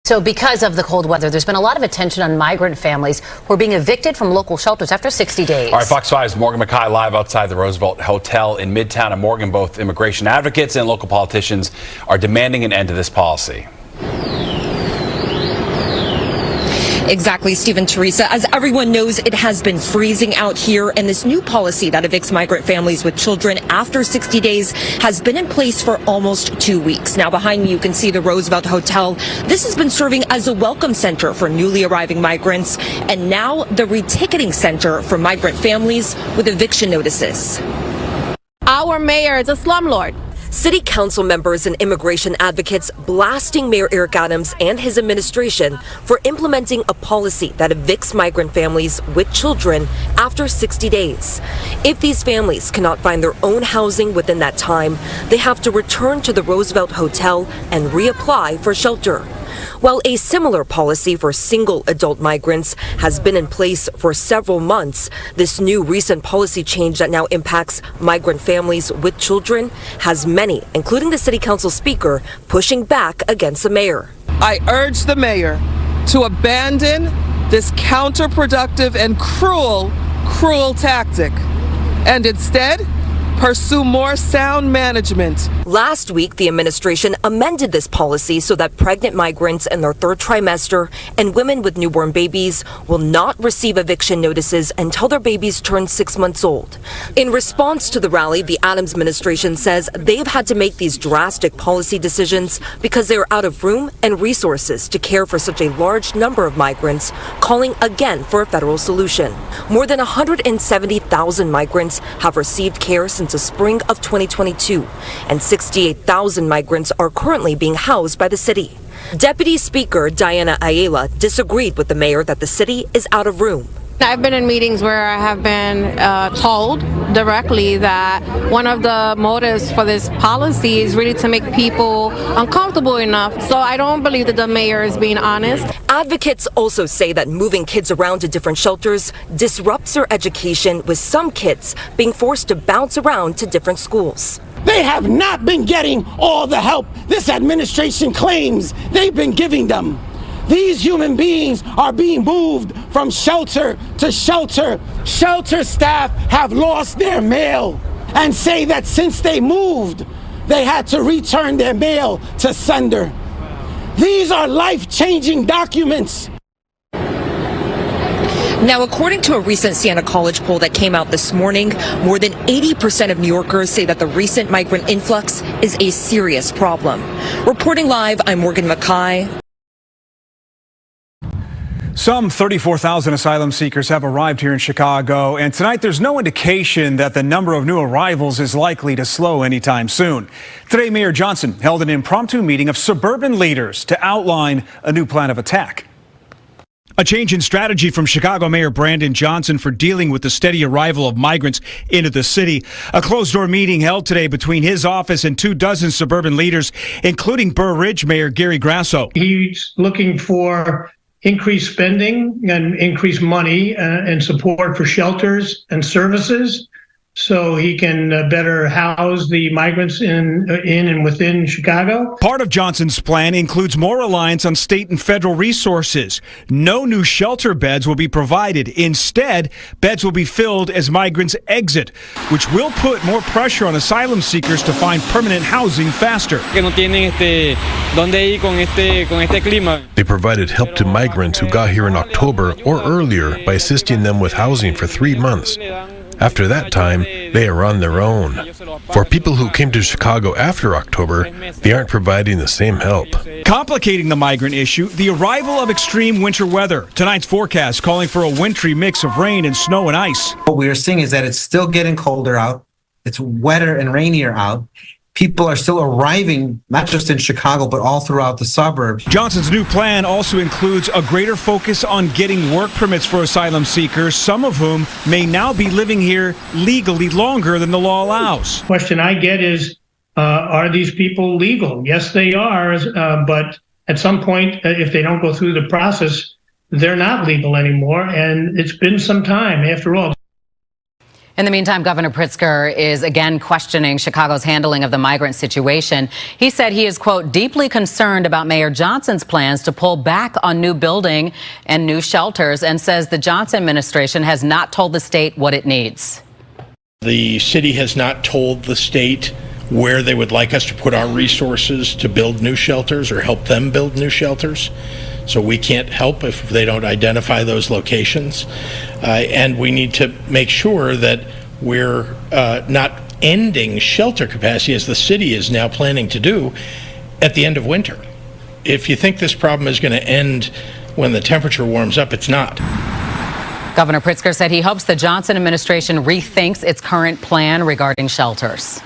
So because of the cold weather, there's been a lot of attention on migrant families who are being evicted from local shelters after 60 days. All right, Fox 5's Morgan McKay live outside the Roosevelt Hotel in Midtown. And Morgan, both immigration advocates and local politicians are demanding an end to this policy. Exactly, Stephen, Teresa. As everyone knows, it has been freezing out here, and this new policy that evicts migrant families with children after 60 days has been in place for almost 2 weeks. Now, behind me, you can see the Roosevelt Hotel. This has been serving as a welcome center for newly arriving migrants, and now the reticketing center for migrant families with eviction notices. Our mayor is a slumlord. City council members and immigration advocates blasting Mayor Eric Adams and his administration for implementing a policy that evicts migrant families with children after 60 days. If these families cannot find their own housing within that time, they have to return to the Roosevelt Hotel and reapply for shelter. While a similar policy for single adult migrants has been in place for several months, this new recent policy change that now impacts migrant families with children has many, including the city council speaker, pushing back against the mayor. I urge the mayor to abandon this counterproductive and cruel tactic and instead pursue more sound management. Last week, the administration amended this policy so that pregnant migrants in their third trimester and women with newborn babies will not receive eviction notices until their babies turn 6 months old. In response to the rally, the Adams administration says they've had to make these drastic policy decisions because they are out of room and resources to care for such a large number of migrants, calling again for a federal solution. More than 170,000 migrants have received care since the spring of 2022, and 68,000 migrants are currently being housed by the city. Deputy Speaker 𝗙𝗢𝗖𝗛𝗛𝗢𝗪 disagreed with the mayor that the city is out of room. I've been in meetings where I have been told directly that one of the motives for this policy is really to make people uncomfortable enough. So I don't believe that the mayor is being honest. Advocates also say that moving kids around to different shelters disrupts their education, with some kids being forced to bounce around to different schools. They have not been getting all the help this administration claims they've been giving them. These human beings are being moved from shelter to shelter. Shelter staff have lost their mail and say that since they moved, they had to return their mail to sender. These are life-changing documents. Now, according to a recent Siena College poll that came out this morning, more than 80% of New Yorkers say that the recent migrant influx is a serious problem. Reporting live, I'm Morgan McKay. Some 34,000 asylum seekers have arrived here in Chicago, and tonight there's no indication that the number of new arrivals is likely to slow anytime soon. Today, Mayor Johnson held an impromptu meeting of suburban leaders to outline a new plan of attack. A change in strategy from Chicago Mayor Brandon Johnson for dealing with the steady arrival of migrants into the city. A closed-door meeting held today between his office and 24 suburban leaders, including Burr Ridge Mayor Gary Grasso. He's looking for increased spending and increased money and support for shelters and services so he can better house the migrants in and within Chicago. Part of Johnson's plan includes more reliance on state and federal resources. No new shelter beds will be provided. Instead, beds will be filled as migrants exit, which will put more pressure on asylum seekers to find permanent housing faster. They provided help to migrants who got here in October or earlier by assisting them with housing for 3 months. After that time, they are on their own. For people who came to Chicago after October, they aren't providing the same help. Complicating the migrant issue, the arrival of extreme winter weather. Tonight's forecast calling for a wintry mix of rain and snow and ice. What we are seeing is that it's still getting colder out. It's wetter and rainier out. People are still arriving, not just in Chicago, but all throughout the suburbs. Johnson's new plan also includes a greater focus on getting work permits for asylum seekers, some of whom may now be living here legally longer than the law allows. The question I get is, are these people legal? Yes, they are, but at some point, if they don't go through the process, they're not legal anymore, and it's been some time after all. In the meantime, Governor Pritzker is again questioning Chicago's handling of the migrant situation. He said he is, quote, deeply concerned about Mayor Johnson's plans to pull back on new building and new shelters, and says the Johnson administration has not told the state what it needs. The city has not told the state where they would like us to put our resources to build new shelters or help them build new shelters. So we can't help if they don't identify those locations. And we need to make sure that we're not ending shelter capacity, as the city is now planning to do, at the end of winter. If you think this problem is going to end when the temperature warms up, it's not. Governor Pritzker said he hopes the Johnson administration rethinks its current plan regarding shelters.